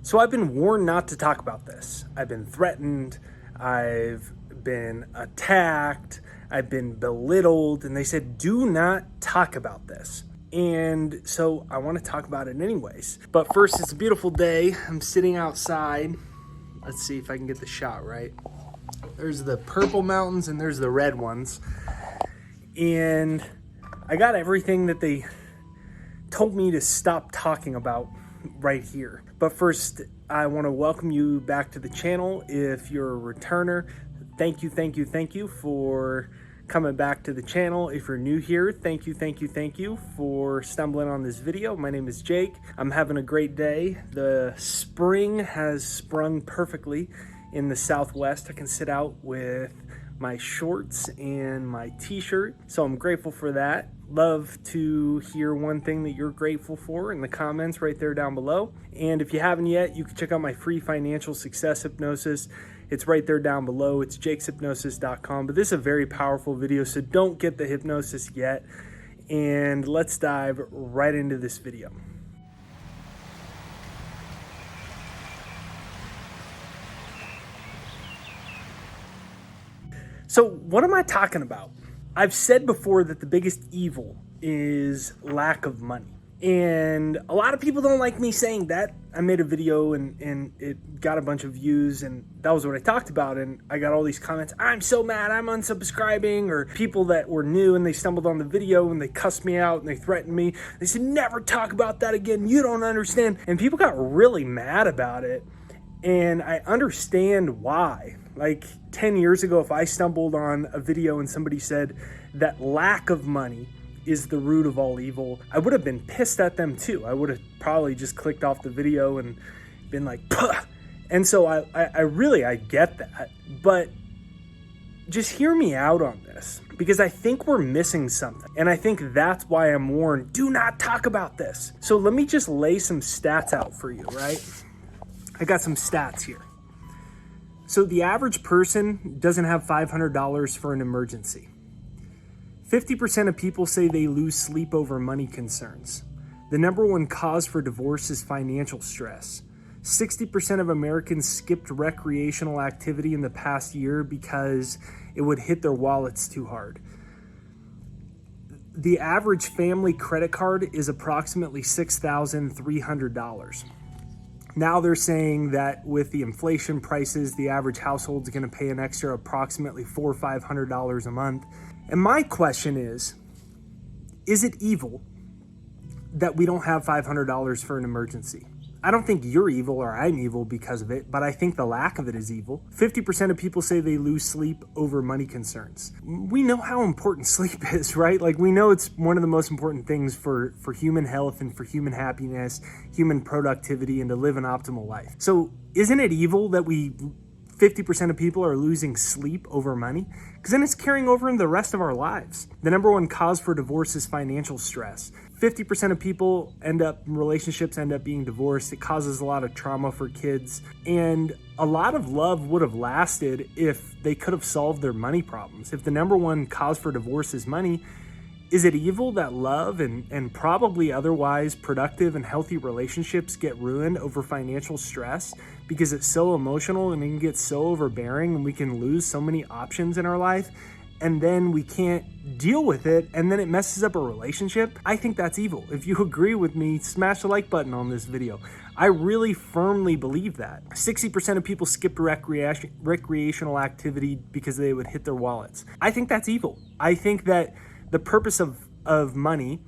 So I've been warned not to talk about this. I've been threatened, I've been attacked, I've been belittled, and they said, do not talk about this. And so I want to talk about it anyways. But first, it's a beautiful day. I'm sitting outside. Let's see if I can get the shot right. There's the purple mountains and there's the red ones. And I got everything that they told me to stop talking about right here. But first, I want to welcome you back to the channel. If you're a returner, thank you for coming back to the channel. If you're new here, thank you for stumbling on this video. My name is Jake. I'm having a great day. The spring has sprung perfectly in the Southwest. I can sit out with my shorts and my t-shirt, so I'm grateful for that. Love to hear one thing that you're grateful for in the comments right there down below. And if you haven't yet, you can check out my free financial success hypnosis. It's right there down below. It's jakeshypnosis.com. But this is a very powerful video, so don't get the hypnosis yet. And let's dive right into this video. So what am I talking about? I've said before that the biggest evil is lack of money. And a lot of people don't like me saying that. I made a video and it got a bunch of views, and that was what I talked about. And I got all these comments, I'm so mad, I'm unsubscribing, or people that were new and they stumbled on the video and they cussed me out and they threatened me. They said, never talk about that again, you don't understand. And people got really mad about it. And I understand why. Like 10 years ago, if I stumbled on a video and somebody said that lack of money is the root of all evil, I would have been pissed at them too. I would have probably just clicked off the video and been like, puh. And so I really get that. But just hear me out on this, because I think we're missing something. And I think that's why I'm warned, do not talk about this. So let me just lay some stats out for you, right? I got some stats here. So the average person doesn't have $500 for an emergency. 50% of people say they lose sleep over money concerns. The number one cause for divorce is financial stress. 60% of Americans skipped recreational activity in the past year because it would hit their wallets too hard. The average family credit card is approximately $6,300. Now they're saying that with the inflation prices, the average household is going to pay an extra approximately $400 or $500 a month. And my question is it evil that we don't have $500 for an emergency? I don't think you're evil or I'm evil because of it, but I think the lack of it is evil. 50% of people say they lose sleep over money concerns. We know how important sleep is, right? Like, we know it's one of the most important things for human health and for human happiness, human productivity, and to live an optimal life. So isn't it evil that 50% of people are losing sleep over money? Because then it's carrying over into the rest of our lives. The number one cause for divorce is financial stress. 50% of relationships end up being divorced. It causes a lot of trauma for kids. And a lot of love would have lasted if they could have solved their money problems. If the number one cause for divorce is money, is it evil that love and probably otherwise productive and healthy relationships get ruined over financial stress because it's so emotional and it can get so overbearing and we can lose so many options in our life and then we can't deal with it and then it messes up a relationship? I think that's evil. If you agree with me, smash the like button on this video. I really firmly believe that. 60% of people skipped recreational activity because they would hit their wallets. I think that's evil. I think that the purpose of money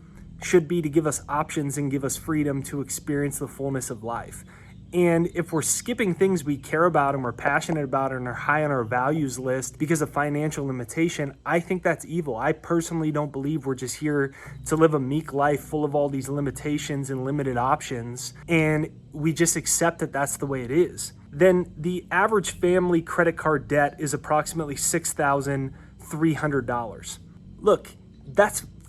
should be to give us options and give us freedom to experience the fullness of life. And if we're skipping things we care about and we're passionate about and are high on our values list because of financial limitation, I think that's evil. I personally don't believe we're just here to live a meek life full of all these limitations and limited options, and we just accept that that's the way it is. Then the average family credit card debt is approximately $6,300. Look,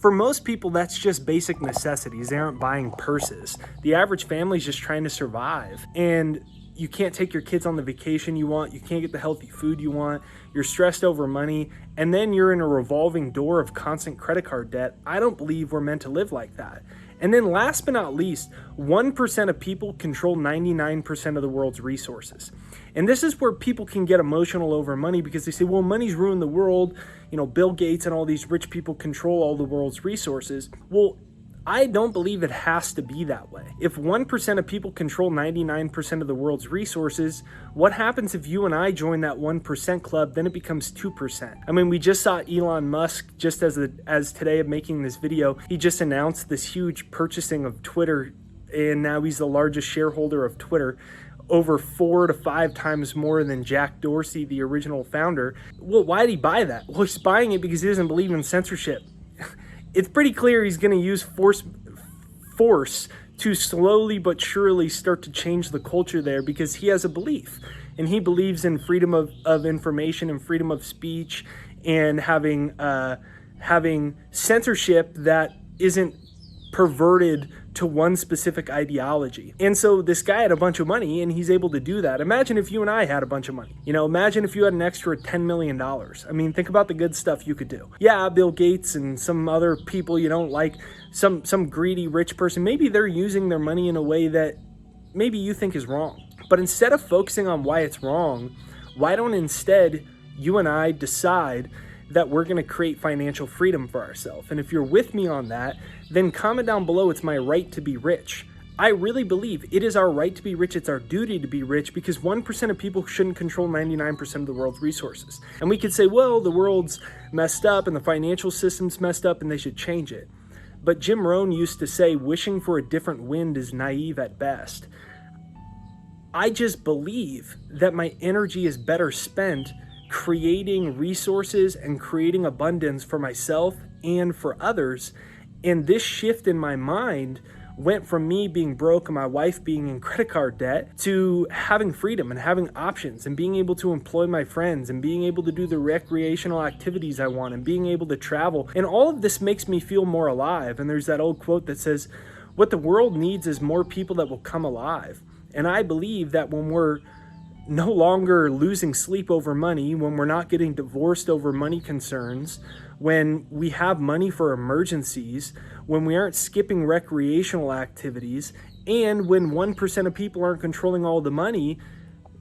for most people, that's just basic necessities. They aren't buying purses. The average family is just trying to survive. And you can't take your kids on the vacation you want. You can't get the healthy food you want. You're stressed over money. And then you're in a revolving door of constant credit card debt. I don't believe we're meant to live like that. And then last but not least, 1% of people control 99% of the world's resources. And this is where people can get emotional over money because they say, well, money's ruined the world. Bill Gates and all these rich people control all the world's resources. Well, I don't believe it has to be that way. If 1% of people control 99% of the world's resources, what happens if you and I join that 1% club? Then it becomes 2%. I mean, we just saw Elon Musk, just as today of making this video, he just announced this huge purchasing of Twitter, and now he's the largest shareholder of Twitter, over 4 to 5 times more than Jack Dorsey, the original founder. Well, why did he buy that? Well, he's buying it because he doesn't believe in censorship. It's pretty clear he's going to use force to slowly but surely start to change the culture there because he has a belief. And he believes in freedom of information and freedom of speech and having censorship that isn't perverted to one specific ideology. And so this guy had a bunch of money and he's able to do that. Imagine if you and I had a bunch of money. Imagine if you had an extra $10 million. I mean, think about the good stuff you could do. Yeah, Bill Gates and some other people you don't like, some greedy rich person, maybe they're using their money in a way that maybe you think is wrong. But instead of focusing on why it's wrong, why don't instead you and I decide that we're going to create financial freedom for ourselves? And if you're with me on that, then comment down below, it's my right to be rich. I really believe it is our right to be rich. It's our duty to be rich because 1% of people shouldn't control 99% of the world's resources. And we could say, well, the world's messed up and the financial system's messed up and they should change it. But Jim Rohn used to say, wishing for a different wind is naive at best. I just believe that my energy is better spent creating resources and creating abundance for myself and for others. And this shift in my mind went from me being broke and my wife being in credit card debt to having freedom and having options and being able to employ my friends and being able to do the recreational activities I want and being able to travel. And all of this makes me feel more alive. And there's that old quote that says, what the world needs is more people that will come alive. And I believe that when we're no longer losing sleep over money, when we're not getting divorced over money concerns, when we have money for emergencies, when we aren't skipping recreational activities, and when 1% of people aren't controlling all the money,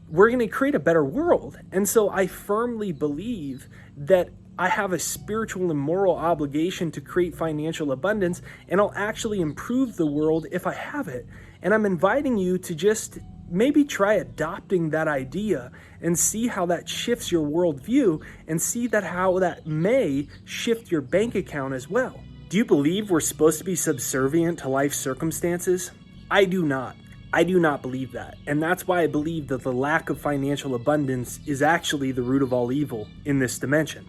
we're going to create a better world. And so I firmly believe that I have a spiritual and moral obligation to create financial abundance, and I'll actually improve the world if I have it. And I'm inviting you to just maybe try adopting that idea and see how that shifts your worldview and see that how that may shift your bank account as well. Do you believe we're supposed to be subservient to life circumstances? I do not. I do not believe that. And that's why I believe that the lack of financial abundance is actually the root of all evil in this dimension.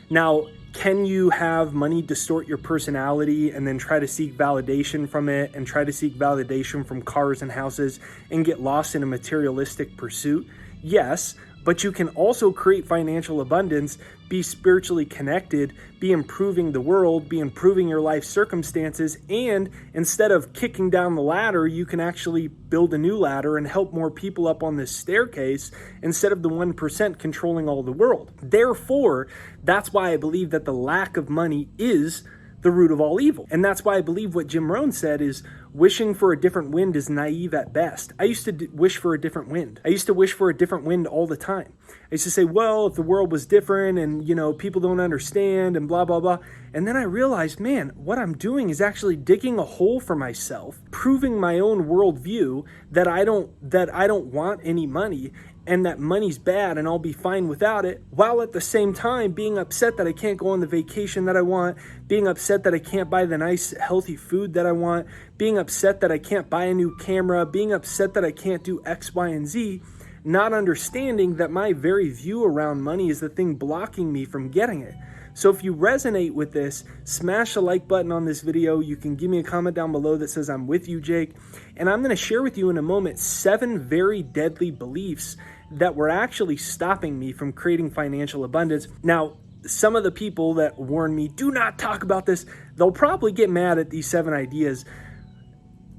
Now, can you have money distort your personality and then try to seek validation from it and try to seek validation from cars and houses and get lost in a materialistic pursuit? Yes, but you can also create financial abundance, be spiritually connected, be improving the world, be improving your life circumstances, and instead of kicking down the ladder, you can actually build a new ladder and help more people up on this staircase instead of the 1% controlling all the world. Therefore, that's why I believe that the lack of money is the root of all evil. And that's why I believe what Jim Rohn said is wishing for a different wind is naive at best. I used to wish for a different wind. I used to wish for a different wind all the time. I used to say, well, if the world was different and, people don't understand and blah, blah, blah. And then I realized, man, what I'm doing is actually digging a hole for myself, proving my own worldview that I don't want any money and that money's bad and I'll be fine without it, while at the same time being upset that I can't go on the vacation that I want, being upset that I can't buy the nice healthy food that I want, being upset that I can't buy a new camera, being upset that I can't do X, Y, and Z, not understanding that my very view around money is the thing blocking me from getting it. So if you resonate with this, smash the like button on this video. You can give me a comment down below that says I'm with you, Jake. And I'm going to share with you in a moment 7 very deadly beliefs that were actually stopping me from creating financial abundance. Now, some of the people that warn me, do not talk about this, they'll probably get mad at these 7 ideas.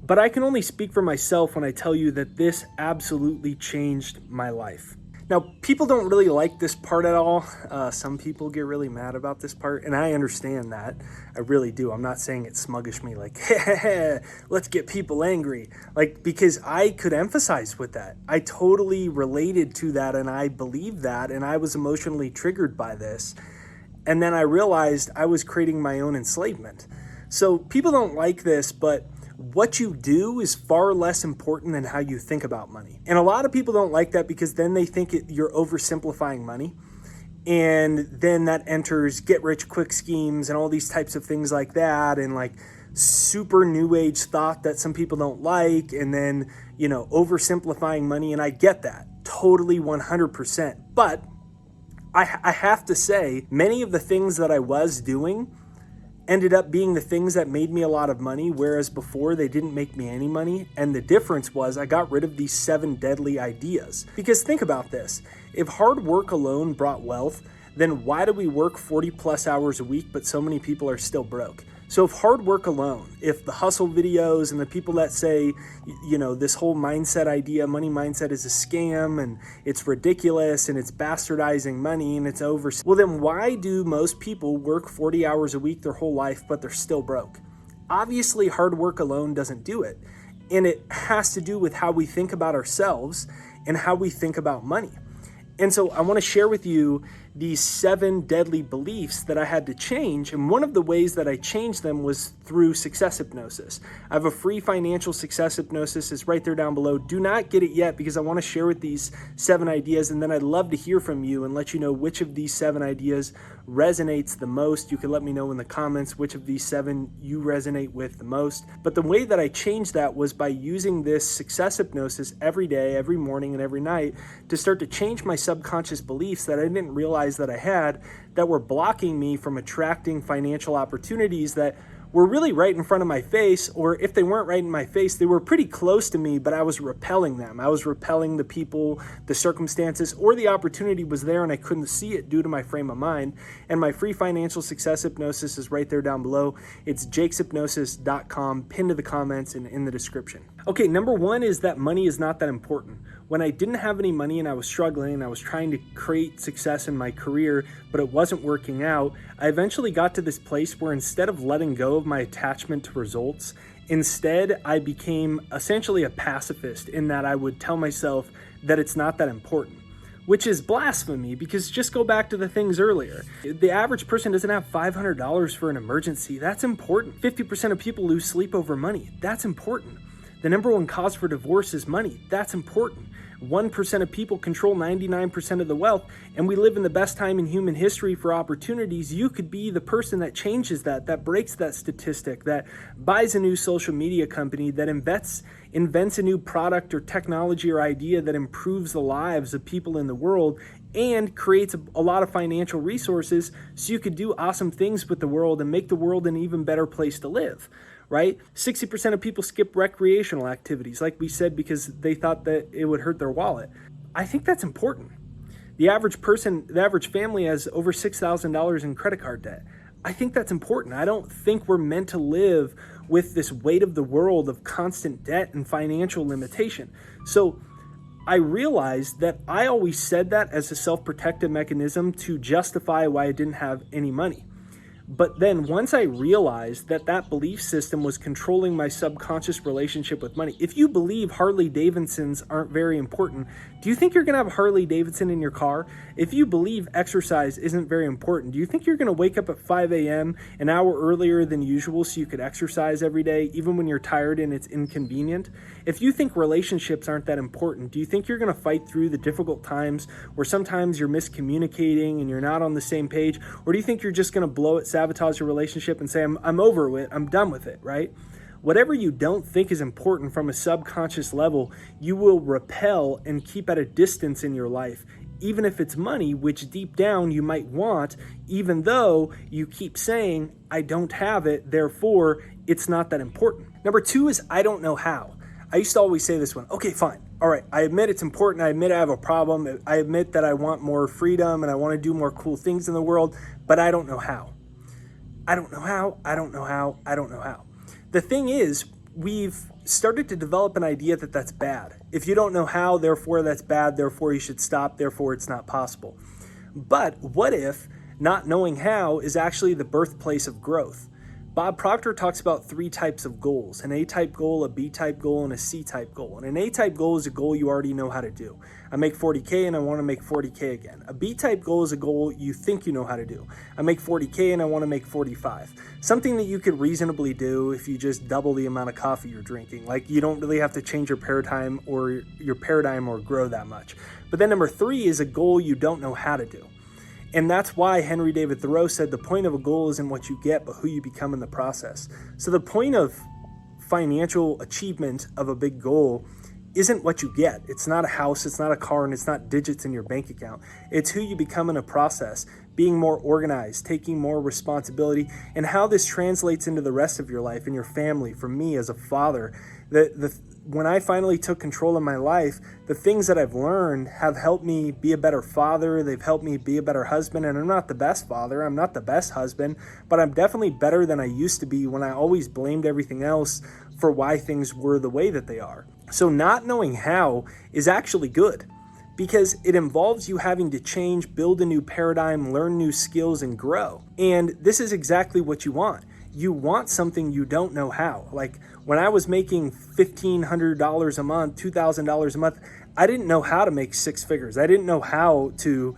But I can only speak for myself when I tell you that this absolutely changed my life. Now, people don't really like this part at all. Some people get really mad about this part, and I understand that. I really do. I'm not saying it smuggish me like, hey, let's get people angry. Like, because I could emphasize with that. I totally related to that, and I believe that, and I was emotionally triggered by this. And then I realized I was creating my own enslavement. So people don't like this, but what you do is far less important than how you think about money. And a lot of people don't like that because then they think you're oversimplifying money. And then that enters get rich quick schemes and all these types of things like that. And like super new age thought that some people don't like. And then, oversimplifying money. And I get that totally 100%. But I have to say, many of the things that I was doing ended up being the things that made me a lot of money, whereas before they didn't make me any money. And the difference was I got rid of these 7 deadly ideas. Because think about this. If hard work alone brought wealth, then why do we work 40 plus hours a week, but so many people are still broke? So if hard work alone, if the hustle videos and the people that say, this whole mindset idea, money mindset is a scam and it's ridiculous and it's bastardizing money and it's over. Well, then why do most people work 40 hours a week their whole life, but they're still broke? Obviously, hard work alone doesn't do it. And it has to do with how we think about ourselves and how we think about money. And so I want to share with you these 7 deadly beliefs that I had to change. And one of the ways that I changed them was through success hypnosis. I have a free financial success hypnosis. It's right there down below. Do not get it yet because I want to share with these 7 ideas. And then I'd love to hear from you and let you know which of these 7 ideas resonates the most. You can let me know in the comments which of these 7 you resonate with the most. But the way that I changed that was by using this success hypnosis every day, every morning, and every night to start to change my subconscious beliefs that I didn't realize that I had that were blocking me from attracting financial opportunities that were really right in front of my face, or if they weren't right in my face, they were pretty close to me, but I was repelling them. I was repelling the people, the circumstances, or the opportunity was there and I couldn't see it due to my frame of mind. And my free financial success hypnosis is right there down below. It's jakeshypnosis.com, pinned to the comments and in the description. Okay, number 1 is that money is not that important. When I didn't have any money and I was struggling and I was trying to create success in my career, but it wasn't working out, I eventually got to this place where instead of letting go of my attachment to results, instead I became essentially a pacifist in that I would tell myself that it's not that important, which is blasphemy because just go back to the things earlier. The average person doesn't have $500 for an emergency. That's important. 50% of people lose sleep over money. That's important. The number 1 cause for divorce is money. That's important. 1% of people control 99% of the wealth, and we live in the best time in human history for opportunities. You could be the person that changes that breaks that statistic, that buys a new social media company, that invents a new product or technology or idea that improves the lives of people in the world and creates a lot of financial resources so you could do awesome things with the world and make the world an even better place to live. Right? 60% of people skip recreational activities, like we said, because they thought that it would hurt their wallet. I think that's important. The average family has over $6,000 in credit card debt. I think that's important. I don't think we're meant to live with this weight of the world of constant debt and financial limitation. So I realized that I always said that as a self-protective mechanism to justify why I didn't have any money. But then once I realized that belief system was controlling my subconscious relationship with money, if you believe Harley Davidsons aren't very important, do you think you're going to have a Harley Davidson in your car? If you believe exercise isn't very important, do you think you're going to wake up at 5 a.m. an hour earlier than usual so you could exercise every day, even when you're tired and it's inconvenient? If you think relationships aren't that important, do you think you're going to fight through the difficult times where sometimes you're miscommunicating and you're not on the same page? Or do you think you're just going to blow it, sabotage your relationship and say, I'm over it, I'm done with it, right? Whatever you don't think is important from a subconscious level, you will repel and keep at a distance in your life, even if it's money, which deep down you might want, even though you keep saying, I don't have it, therefore it's not that important. Number 2 is I don't know how. I used to always say this one, okay, fine. All right, I admit it's important. I admit I have a problem. I admit that I want more freedom and I want to do more cool things in the world, but I don't know how. I don't know how. I don't know how. I don't know how. The thing is, we've started to develop an idea that that's bad. If you don't know how, therefore that's bad, therefore you should stop, therefore it's not possible. But what if not knowing how is actually the birthplace of growth? Bob Proctor talks about 3 types of goals: an A-type goal, a B-type goal, and a C-type goal. And an A-type goal is a goal you already know how to do. I make 40K and I want to make 40K again. A B-type goal is a goal you think you know how to do. I make 40K and I want to make 45. Something that you could reasonably do if you just double the amount of coffee you're drinking. Like, you don't really have to change your paradigm or grow that much. But then number 3 is a goal you don't know how to do. And that's why Henry David Thoreau said the point of a goal isn't what you get, but who you become in the process. So the point of financial achievement of a big goal isn't what you get. It's not a house, it's not a car, and it's not digits in your bank account. It's who you become in a process, being more organized, taking more responsibility, and how this translates into the rest of your life and your family. For me as a father, when I finally took control of my life, the things that I've learned have helped me be a better father. They've helped me be a better husband. And I'm not the best father. I'm not the best husband, but I'm definitely better than I used to be when I always blamed everything else for why things were the way that they are. So not knowing how is actually good, because it involves you having to change, build a new paradigm, learn new skills, and grow. And this is exactly what you want. You want something you don't know how. Like, when I was making $1,500 a month, $2,000 a month, I didn't know how to make 6 figures. I didn't know how to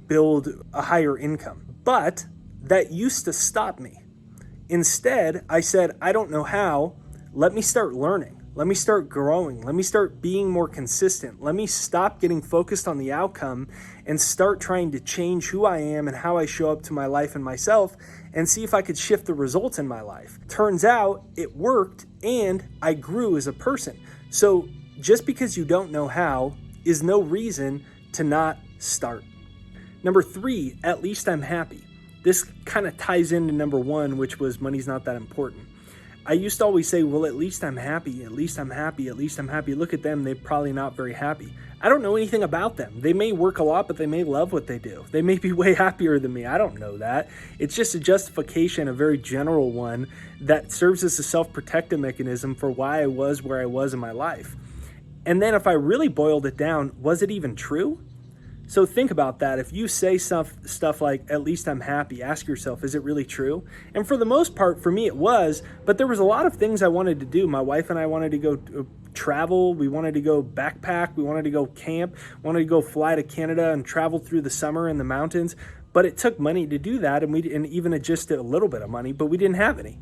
build a higher income. But that used to stop me. Instead, I said, I don't know how. Let me start learning. Let me start growing. Let me start being more consistent. Let me stop getting focused on the outcome and start trying to change who I am and how I show up to my life and myself, and see if I could shift the results in my life. Turns out it worked, and I grew as a person. So just because you don't know how is no reason to not start. Number 3, at least I'm happy. This kind of ties into number 1, which was money's not that important. I used to always say, well, at least I'm happy, at least I'm happy, at least I'm happy. Look at them, they're probably not very happy. I don't know anything about them. They may work a lot, but they may love what they do. They may be way happier than me. I don't know that. It's just a justification, a very general one, that serves as a self-protective mechanism for why I was where I was in my life. And then if I really boiled it down, was it even true? So think about that. If you say stuff like, at least I'm happy, ask yourself, is it really true? And for the most part, for me, it was, but there was a lot of things I wanted to do. My wife and I wanted to go travel. We wanted to go backpack. We wanted to go camp, wanted to go fly to Canada and travel through the summer in the mountains. But it took money to do that, and even just a little bit of money, but we didn't have any.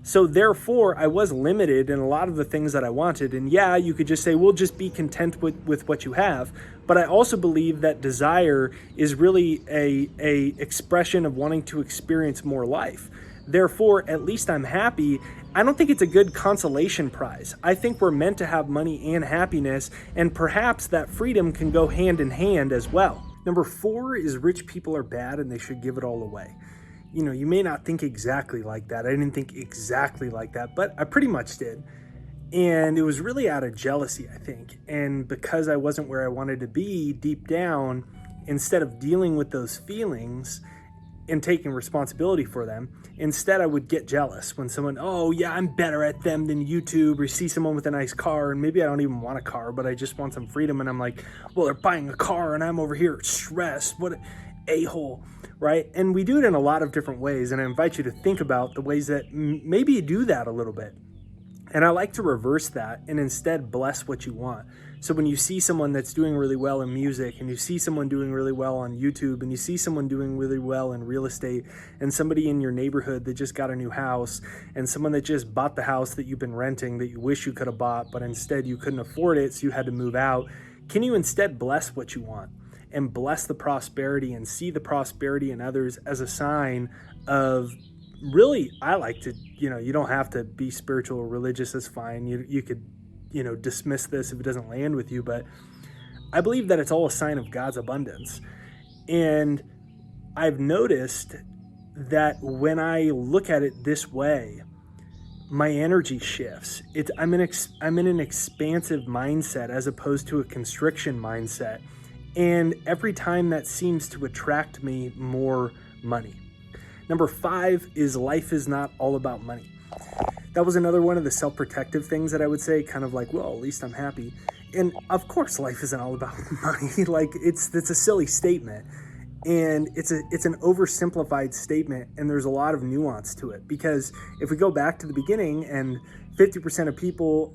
So therefore, I was limited in a lot of the things that I wanted. And yeah, you could just say, well, just be content with what you have. But I also believe that desire is really a expression of wanting to experience more life. Therefore, at least I'm happy. I don't think it's a good consolation prize. I think we're meant to have money and happiness, and perhaps that freedom can go hand in hand as well. Number 4 is rich people are bad and they should give it all away. You know, you may not think exactly like that. I didn't think exactly like that, but I pretty much did. And it was really out of jealousy, I think. And because I wasn't where I wanted to be deep down, instead of dealing with those feelings and taking responsibility for them, instead I would get jealous when someone, oh yeah, I'm better at them than YouTube, or see someone with a nice car, and maybe I don't even want a car, but I just want some freedom. And I'm like, well, they're buying a car and I'm over here stressed. What a-hole, right? And we do it in a lot of different ways. And I invite you to think about the ways that maybe you do that a little bit. And I like to reverse that and instead bless what you want. So when you see someone that's doing really well in music, and you see someone doing really well on YouTube, and you see someone doing really well in real estate, and somebody in your neighborhood that just got a new house, and someone that just bought the house that you've been renting that you wish you could have bought, but instead you couldn't afford it, so you had to move out, can you instead bless what you want? And bless the prosperity and see the prosperity in others as a sign of, really, I like to, you don't have to be spiritual or religious, that's fine. You could, dismiss this if it doesn't land with you, but I believe that it's all a sign of God's abundance. And I've noticed that when I look at it this way, my energy shifts. I'm in an expansive mindset as opposed to a constriction mindset. And every time that seems to attract me more money. Number 5 is life is not all about money. That was another one of the self-protective things that I would say, kind of like, well, at least I'm happy. And of course, life isn't all about money. Like it's a silly statement. And it's an oversimplified statement, and there's a lot of nuance to it. Because if we go back to the beginning, and 50% of people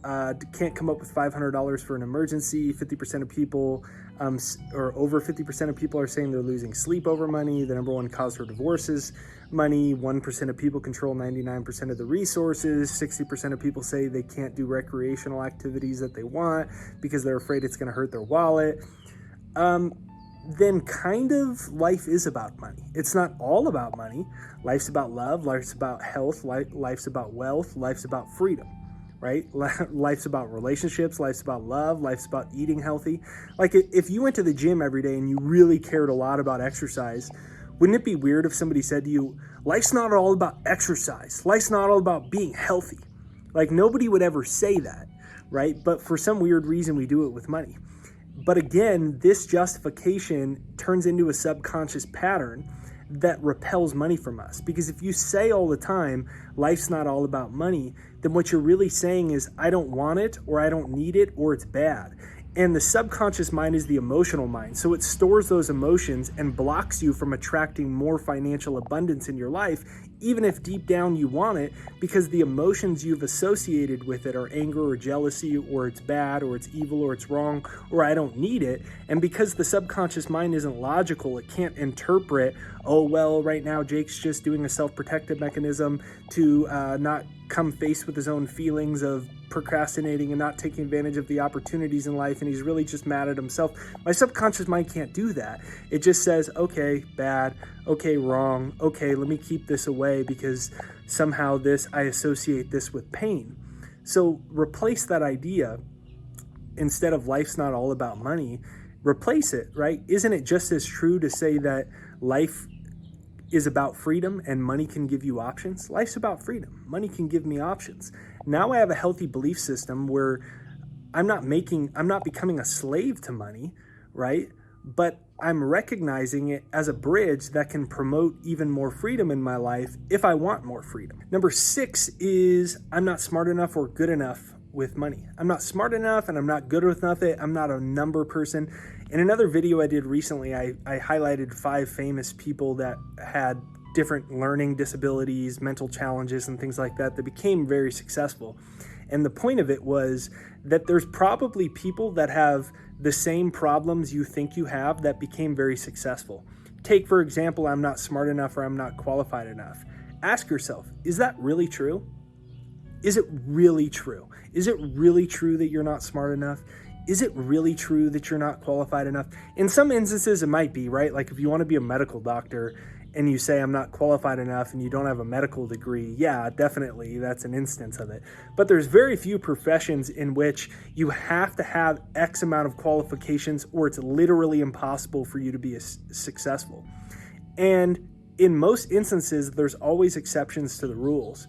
can't come up with $500 for an emergency, 50% of people, or over 50% of people are saying they're losing sleep over money. The number one cause for divorce is money. 1% of people control 99% of the resources. 60% of people say they can't do recreational activities that they want because they're afraid it's going to hurt their wallet. Then kind of life is about money. It's not all about money. Life's about love. Life's about health. Life's about wealth. Life's about freedom, right? Life's about relationships. Life's about love. Life's about eating healthy. Like if you went to the gym every day and you really cared a lot about exercise, wouldn't it be weird if somebody said to you, life's not all about exercise. Life's not all about being healthy. Like nobody would ever say that, right? But for some weird reason, we do it with money. But again, this justification turns into a subconscious pattern that repels money from us. Because if you say all the time, life's not all about money, then what you're really saying is, I don't want it, or I don't need it, or it's bad. And the subconscious mind is the emotional mind. So it stores those emotions and blocks you from attracting more financial abundance in your life, even if deep down you want it, because the emotions you've associated with it are anger or jealousy, or it's bad, or it's evil, or it's wrong, or I don't need it. And because the subconscious mind isn't logical, it can't interpret, oh, well, right now Jake's just doing a self-protective mechanism to not come face with his own feelings of procrastinating and not taking advantage of the opportunities in life, and he's really just mad at himself. My subconscious mind can't do that. It just says, okay, bad, okay, wrong, okay, let me keep this away because somehow I associate this with pain. So replace that idea. Instead of life's not all about money, replace it, right? Isn't it just as true to say that life is about freedom and money can give you options? Life's about freedom. Money can give me options. Now I have a healthy belief system where I'm not becoming a slave to money, right? But I'm recognizing it as a bridge that can promote even more freedom in my life if I want more freedom. Number 6 is I'm not smart enough or good enough with money. I'm not smart enough and I'm not good with nothing. I'm not a number person. In another video I did recently, I highlighted 5 famous people that had different learning disabilities, mental challenges, and things like that became very successful. And the point of it was that there's probably people that have the same problems you think you have that became very successful. Take, for example, I'm not smart enough or I'm not qualified enough. Ask yourself, is that really true? Is it really true? Is it really true that you're not smart enough? Is it really true that you're not qualified enough? In some instances, it might be, right? Like if you want to be a medical doctor and you say, I'm not qualified enough, and you don't have a medical degree, yeah, definitely, that's an instance of it. But there's very few professions in which you have to have X amount of qualifications or it's literally impossible for you to be successful. And in most instances, there's always exceptions to the rules.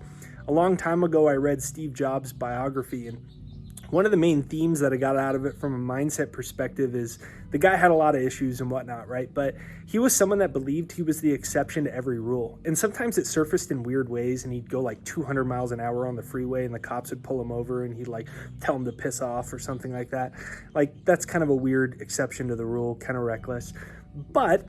A long time ago, I read Steve Jobs' biography, and one of the main themes that I got out of it from a mindset perspective is the guy had a lot of issues and whatnot, right? But he was someone that believed he was the exception to every rule. And sometimes it surfaced in weird ways, and he'd go like 200 miles an hour on the freeway and the cops would pull him over and he'd like tell him to piss off or something like that. Like that's kind of a weird exception to the rule, kind of reckless. But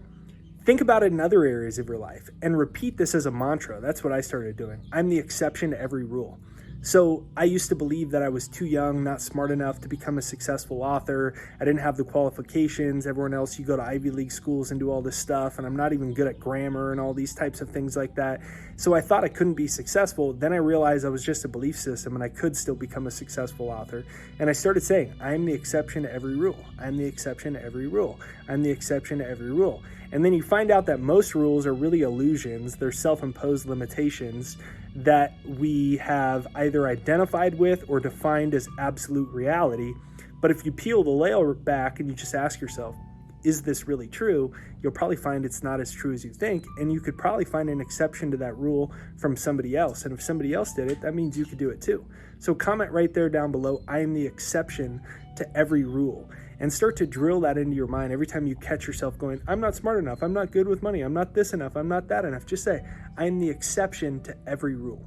think about it in other areas of your life and repeat this as a mantra. That's what I started doing. I'm the exception to every rule. So I used to believe that I was too young, not smart enough to become a successful author. I didn't have the qualifications. Everyone else, you go to Ivy League schools and do all this stuff, and I'm not even good at grammar and all these types of things like that. So I thought I couldn't be successful. Then I realized I was just a belief system and I could still become a successful author. And I started saying, I'm the exception to every rule. I'm the exception to every rule. I'm the exception to every rule. And then you find out that most rules are really illusions. They're self-imposed limitations that we have either identified with or defined as absolute reality. But if you peel the layer back and you just ask yourself, is this really true? You'll probably find it's not as true as you think, and you could probably find an exception to that rule from somebody else. And if somebody else did it, that means you could do it too. So comment right there down below, I am the exception to every rule. And start to drill that into your mind every time you catch yourself going, I'm not smart enough, I'm not good with money, I'm not this enough, I'm not that enough. Just say, I'm the exception to every rule.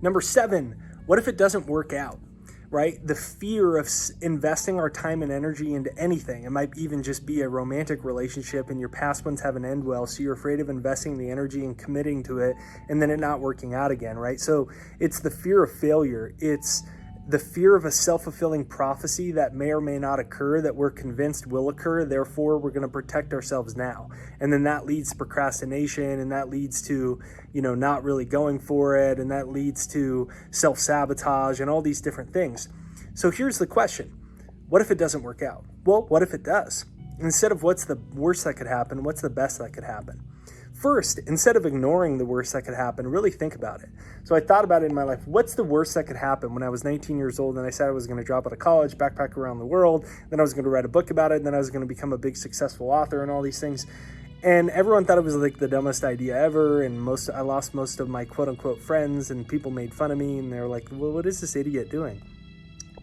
Number 7, What if it doesn't work out? Right? The fear of investing our time and energy into anything. It might even just be a romantic relationship and your past ones haven't ended well, so you're afraid of investing the energy and committing to it and then it not working out again, right? So it's the fear of failure. It's the fear of a self-fulfilling prophecy that may or may not occur, that we're convinced will occur, therefore we're going to protect ourselves now. And then that leads to procrastination, and that leads to, not really going for it, and that leads to self-sabotage and all these different things. So here's the question. What if it doesn't work out? Well, what if it does? Instead of what's the worst that could happen, what's the best that could happen? First, instead of ignoring the worst that could happen, really think about it. So I thought about it in my life. What's the worst that could happen when I was 19 years old and I said I was going to drop out of college, backpack around the world, then I was going to write a book about it, and then I was going to become a big successful author and all these things. And everyone thought it was like the dumbest idea ever, and I lost most of my quote-unquote friends, and people made fun of me, and they were like, well, what is this idiot doing?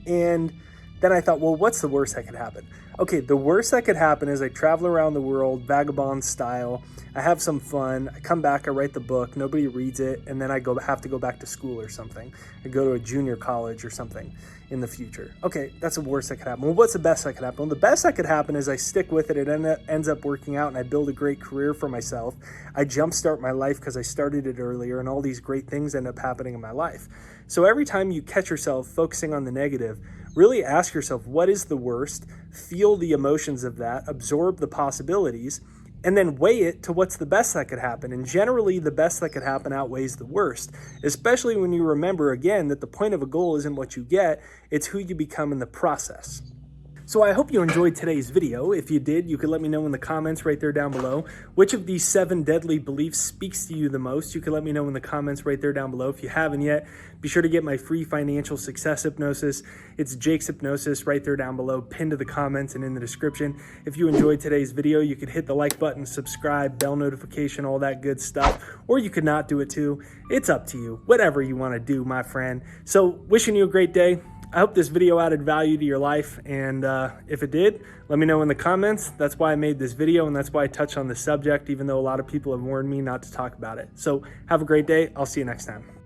And then I thought, well, what's the worst that could happen? Okay, the worst that could happen is I travel around the world, vagabond style, I have some fun, I come back, I write the book, nobody reads it, and then I have to go back to school or something. I go to a junior college or something in the future. Okay, that's the worst that could happen. Well, what's the best that could happen? Well, the best that could happen is I stick with it, it ends up working out, and I build a great career for myself. I jumpstart my life because I started it earlier, and all these great things end up happening in my life. So every time you catch yourself focusing on the negative, really ask yourself, what is the worst? Feel the emotions of that, absorb the possibilities, and then weigh it to what's the best that could happen. And generally, the best that could happen outweighs the worst, especially when you remember, again, that the point of a goal isn't what you get, it's who you become in the process. So I hope you enjoyed today's video. If you did, you could let me know in the comments right there down below. Which of these 7 deadly beliefs speaks to you the most? You can let me know in the comments right there down below. If you haven't yet, be sure to get my free financial success hypnosis. It's Jake's Hypnosis right there down below, pinned to the comments and in the description. If you enjoyed today's video, you could hit the like button, subscribe, bell notification, all that good stuff. Or you could not do it too. It's up to you. Whatever you want to do, my friend. So wishing you a great day. I hope this video added value to your life, and if it did, let me know in the comments. That's why I made this video, and that's why I touched on the subject, even though a lot of people have warned me not to talk about it. So have a great day. I'll see you next time.